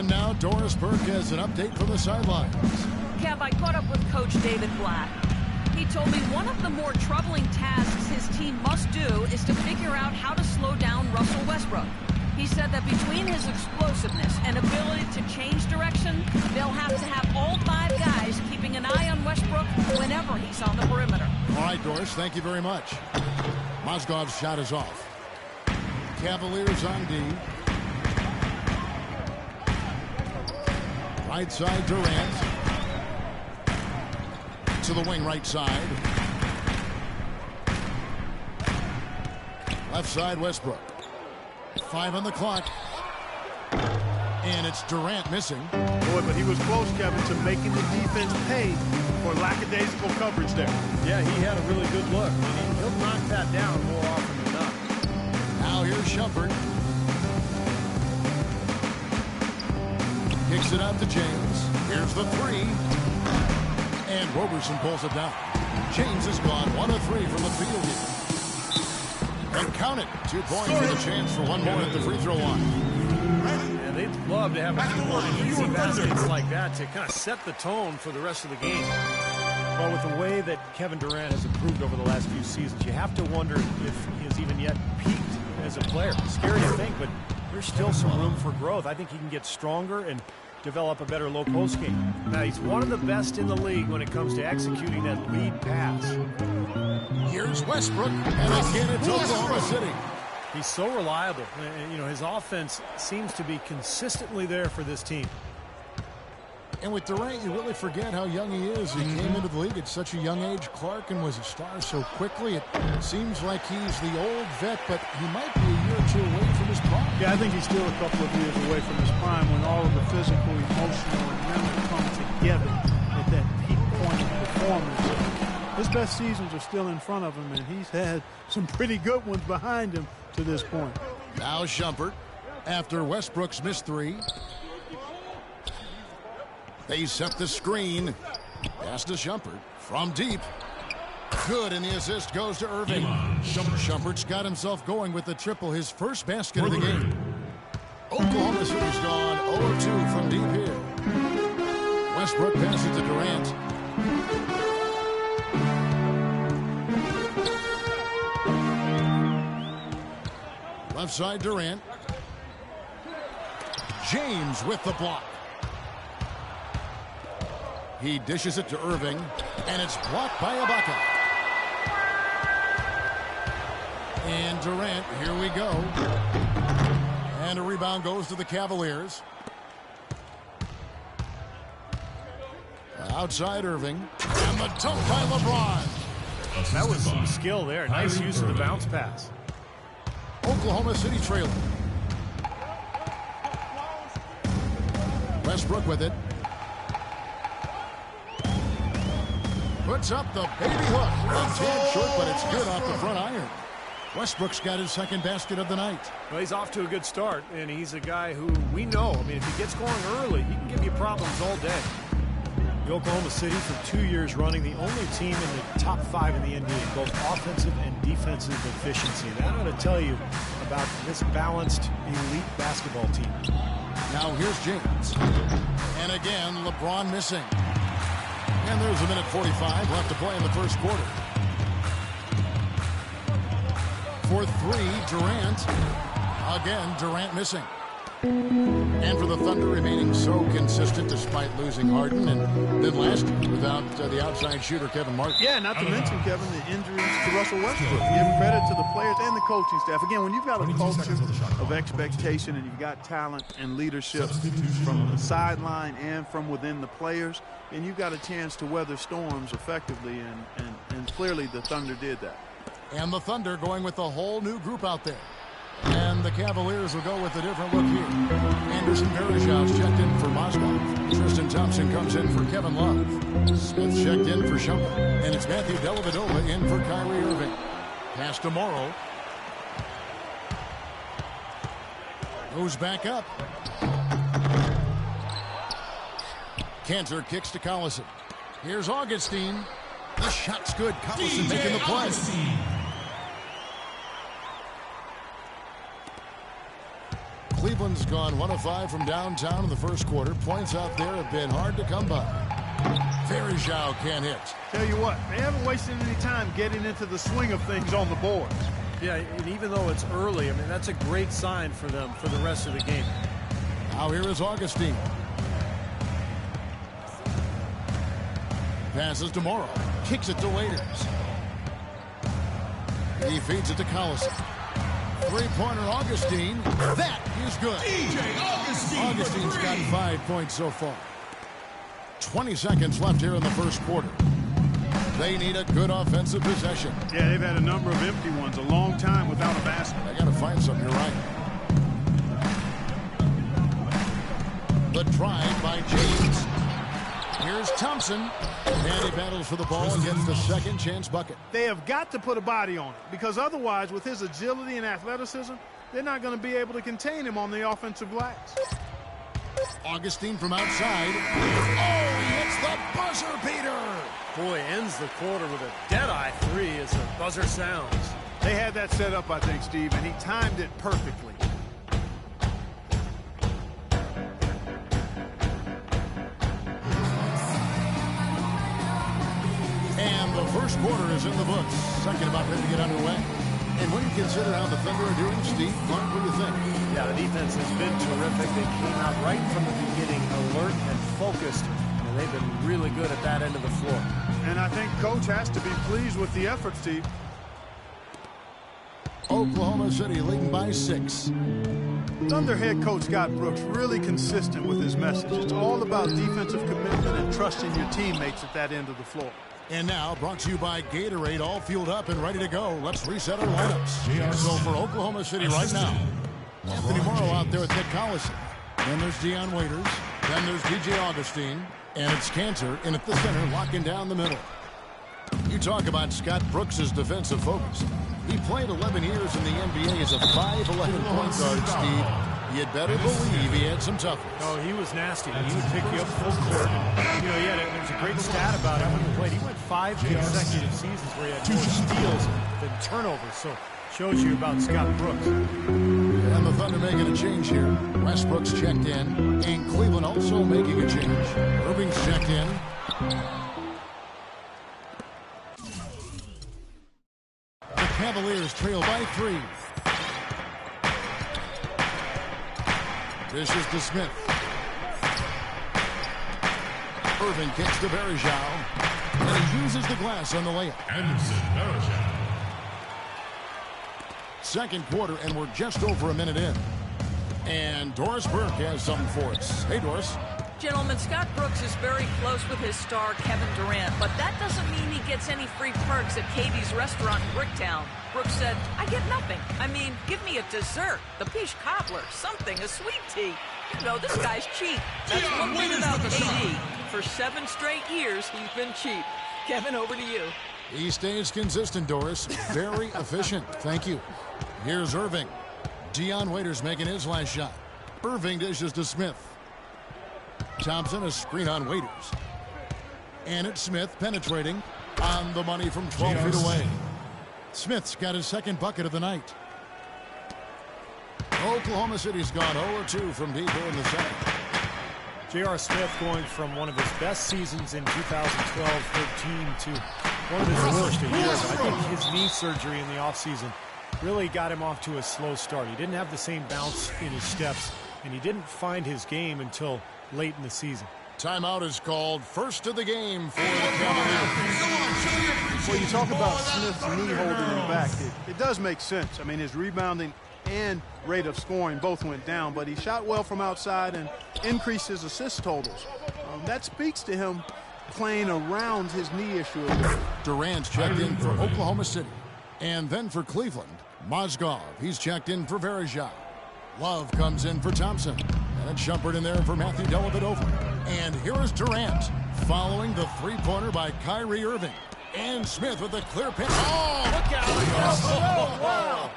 And now Doris Burke has an update from the sidelines. Kev, I caught up with Coach David Blatt. He told me one of the more troubling tasks his team must do is to figure out how to slow down Russell Westbrook. He said that between his explosiveness and ability to change direction, they'll have to have all 5 guys keeping an eye on Westbrook whenever he's on the perimeter. All right, Doris, thank you very much. Mozgov's shot is off. Cavaliers on D. Right side, Durant. To the wing right side. Left side, Westbrook. 5 on the clock. And it's Durant missing. Boy, but he was close, Kevin, to making the defense pay for lackadaisical coverage there. Yeah, he had a really good look. And he'll knock that down more often than not. Now here's Shumpert. Kicks it out to James. Here's the 3. And Roberson pulls it down. James has gone 1 of 3 from the field here. And count it. 2 points with a chance for one more at the free throw line. And they'd love to have a few more easy baskets like that to kind of set the tone for the rest of the game. Well, with the way that Kevin Durant has improved over the last few seasons, you have to wonder if he has even yet peaked as a player. Scary to think, but there's still some room for growth. I think he can get stronger and develop a better low post game. Now, he's one of the best in the league when it comes to executing that lead pass. Here's Westbrook, and again it's Oklahoma City. He's so reliable. You know, his offense seems to be consistently there for this team. And with Durant, you really forget how young he is. He came into the league at such a young age. Clarkin was a star so quickly. It seems like he's the old vet, but he might be a year or 2 away from his prime. Yeah, I think he's still a couple of years away from his prime when all of the physical, emotional, and mental come together at that peak point of performance. His best seasons are still in front of him, and he's had some pretty good ones behind him to this point. Now Shumpert, after Westbrook's missed 3. They set the screen. Pass to Shumpert from deep. Good, and the assist goes to Irving. Shumpert's got himself going with the triple, his first basket of the game. Oklahoma City's gone 0-2 from deep here. Westbrook passes to Durant. Left side, Durant. James with the block. He dishes it to Irving, and it's blocked by Ibaka. And Durant, here we go. And a rebound goes to the Cavaliers. Outside Irving, and the dunk by LeBron. That was some skill there. Nice use of the bounce pass. Oklahoma City trailing. Westbrook with it. Puts up the baby hook. A tad short, but it's good off the front iron. Westbrook's got his second basket of the night. Well, he's off to a good start, and he's a guy who we know. I mean, if he gets going early, he can give you problems all day. The Oklahoma City, for 2 years running, the only team in the top 5 in the NBA, both offensive and defensive efficiency. That ought to tell you about this balanced, elite basketball team. Now here's James. And again, LeBron missing. And there's a minute 45 left to play in the first quarter. For 3, Durant. Again, Durant missing. And for the Thunder, remaining so consistent despite losing Harden and then last year without the outside shooter Kevin Martin. Yeah, not to mention, Kevin, the injuries to Russell Westbrook. Give credit to the players and the coaching staff. Again, when you've got a culture of expectation and you've got talent and leadership from the sideline and from within the players, and you've got a chance to weather storms effectively, and clearly the Thunder did that. And the Thunder going with a whole new group out there. And the Cavaliers will go with a different look here. Anderson Varejão's checked in for Mozgov. Tristan Thompson comes in for Kevin Love. Smith checked in for Shumpert. And it's Matthew Dellavedova in for Kyrie Irving. Pass to Morrow. Goes back up. Cantor kicks to Collison. Here's Augustine. The shot's good. Collison making the play. Cleveland's gone 1 of 5 from downtown in the first quarter. Points out there have been hard to come by. Varejao can't hit. Tell you what, they haven't wasted any time getting into the swing of things on the board. Yeah, and even though it's early, I mean, that's a great sign for them for the rest of the game. Now here is Augustine. Passes to Morrow. Kicks it to Waiters. He feeds it to Collison. Three-pointer Augustine. That is good. Augustine's got 5 points so far. 20 seconds left here in the first quarter. They need a good offensive possession. Yeah, they've had a number of empty ones a long time without a basket. I got to find something. You're right. The drive by James. Here's Thompson. And he battles for the ball and gets the second chance bucket. They have got to put a body on it, because otherwise, with his agility and athleticism, they're not going to be able to contain him on the offensive glass. Augustine from outside. Oh, he hits the buzzer beater. Boy, ends the quarter with a dead-eye three as the buzzer sounds. They had that set up, I think, Steve, and he timed it perfectly. And the first quarter is in the books. Second about ready to get underway. And when you consider how the Thunder are doing, Steve, Mark, what do you think? Yeah, the defense has been terrific. They came out right from the beginning, alert and focused, and they've been really good at that end of the floor. And I think Coach has to be pleased with the effort, Steve. Oklahoma City leading by 6. Thunder head coach Scott Brooks really consistent with his message. It's all about defensive commitment and trusting your teammates at that end of the floor. And now, brought to you by Gatorade, all fueled up and ready to go. Let's reset our lineups. So for Oklahoma City right now, Anthony Morrow out there with Nick Collison. Then there's Dion Waiters. Then there's DJ Augustine. And it's Cantor in at the center, locking down the middle. You talk about Scott Brooks' defensive focus. He played 11 years in the NBA as a 5'11" point guard, Steve. You'd better believe he had some toughness. Oh, he was nasty. He would pick you up full court. You know, there's a great stat about him when he played. He went 5 consecutive seasons where he had more steals than turnovers. So, shows you about Scott Brooks. And the Thunder making a change here. Westbrook's checked in. And Cleveland also making a change. Irving's checked in. The Cavaliers trail by 3. Dishes to Smith. Irving kicks to Varejao. And he uses the glass on the layup. Anderson Varejao. Second quarter, and we're just over a minute in. And Doris Burke has something for us. Hey, Doris. Gentlemen, Scott Brooks is very close with his star, Kevin Durant, but that doesn't mean he gets any free perks at KB's restaurant in Bricktown. Brooks said, I get nothing. I mean, give me a dessert, the peach cobbler, something, a sweet tea. You know, this guy's cheap. That's one thing about KD. For 7 straight years, he's been cheap. Kevin, over to you. He stays consistent, Doris. Very efficient. Thank you. Here's Irving. Dion Waiters making his last shot. Irving dishes to Smith. Thompson, a screen on Waiters. And it's Smith penetrating on the money from 12 feet away. Smith's got his second bucket of the night. Oklahoma City's gone 0-2 from deep here in the second. J.R. Smith going from one of his best seasons in 2012-13 to one of his worst in years. I think his knee surgery in the offseason really got him off to a slow start. He didn't have the same bounce in his steps, and he didn't find his game until late in the season. Timeout is called. First of the game for the Cavaliers. Well, you talk about Smith's knee holding him back. It does make sense. I mean, his rebounding and rate of scoring both went down, but he shot well from outside and increased his assist totals. That speaks to him playing around his knee issue a bit. Durant's checked in for Oklahoma City. And then for Cleveland, Mozgov. He's checked in for Varejao. Love comes in for Thompson. And it's Shumpert in there for Matthew Dellavedova. And here is Durant following the three-pointer by Kyrie Irving. And Smith with a clear pass. Oh, look out. Wow.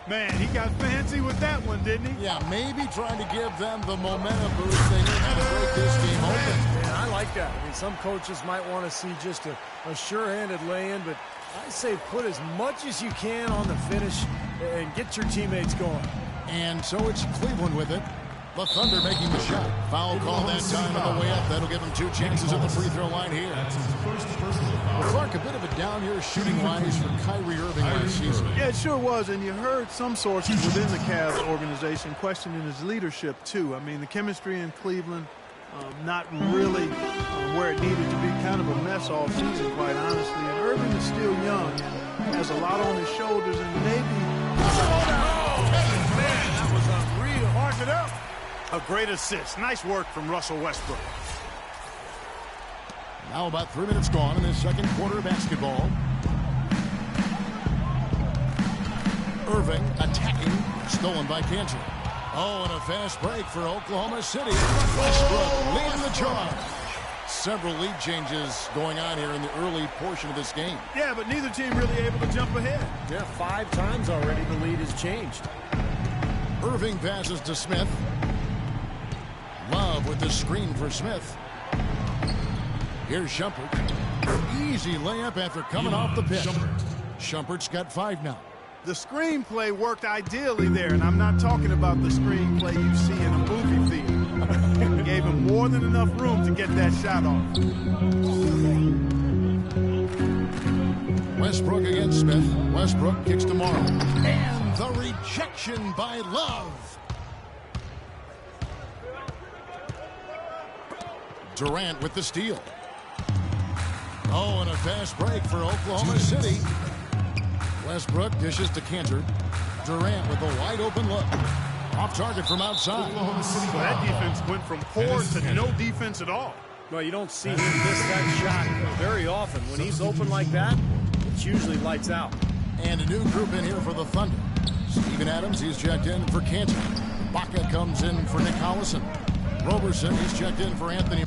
Man, he got fancy with that one, didn't he? Yeah, maybe trying to give them the momentum boost they need to break this game open. Man, I like that. I mean, some coaches might want to see just a sure-handed lay-in, but I say put as much as you can on the finish and get your teammates going. And so it's Cleveland with it. The Thunder making the shot. Foul call that time on the way up. That'll give him 2 chances at the free throw line here. Well, Clark, a bit of a down year shooting-wise for Kyrie Irving last season. Yeah, it sure was, and you heard some sources within the Cavs organization questioning his leadership, too. I mean, the chemistry in Cleveland, not really where it needed to be, kind of a mess all season, quite honestly. And Irving is still young and has a lot on his shoulders, and maybe... That was unreal. Mark it up. A great assist. Nice work from Russell Westbrook. Now about 3 minutes gone in this second quarter of basketball. Irving attacking, stolen by Cantor. Oh, and a fast break for Oklahoma City. Westbrook leading the charge. Several lead changes going on here in the early portion of this game. Yeah, but neither team really able to jump ahead. Yeah, 5 times already the lead has changed. Irving passes to Smith. Love with the screen for Smith. Here's Shumpert. Easy layup after coming off the pitch. Shumpert's got 5 now. The screenplay worked ideally there, and I'm not talking about the screenplay you see in a movie theater. Gave him more than enough room to get that shot off. Westbrook against Smith. Westbrook kicks to Morrow. And the rejection by Love. Durant with the steal. Oh, and a fast break for Oklahoma City. Westbrook dishes to Cantor. Durant with a wide open look. Off target from outside. So that defense went from poor to no defense at all. Well, you don't see him miss that shot very often. When he's open like that, it's usually lights out. And a new group in here for the Thunder. Steven Adams, he's checked in for Cantor. Baca comes in for Nick Collison. Roberson, he's checked in for Anthony.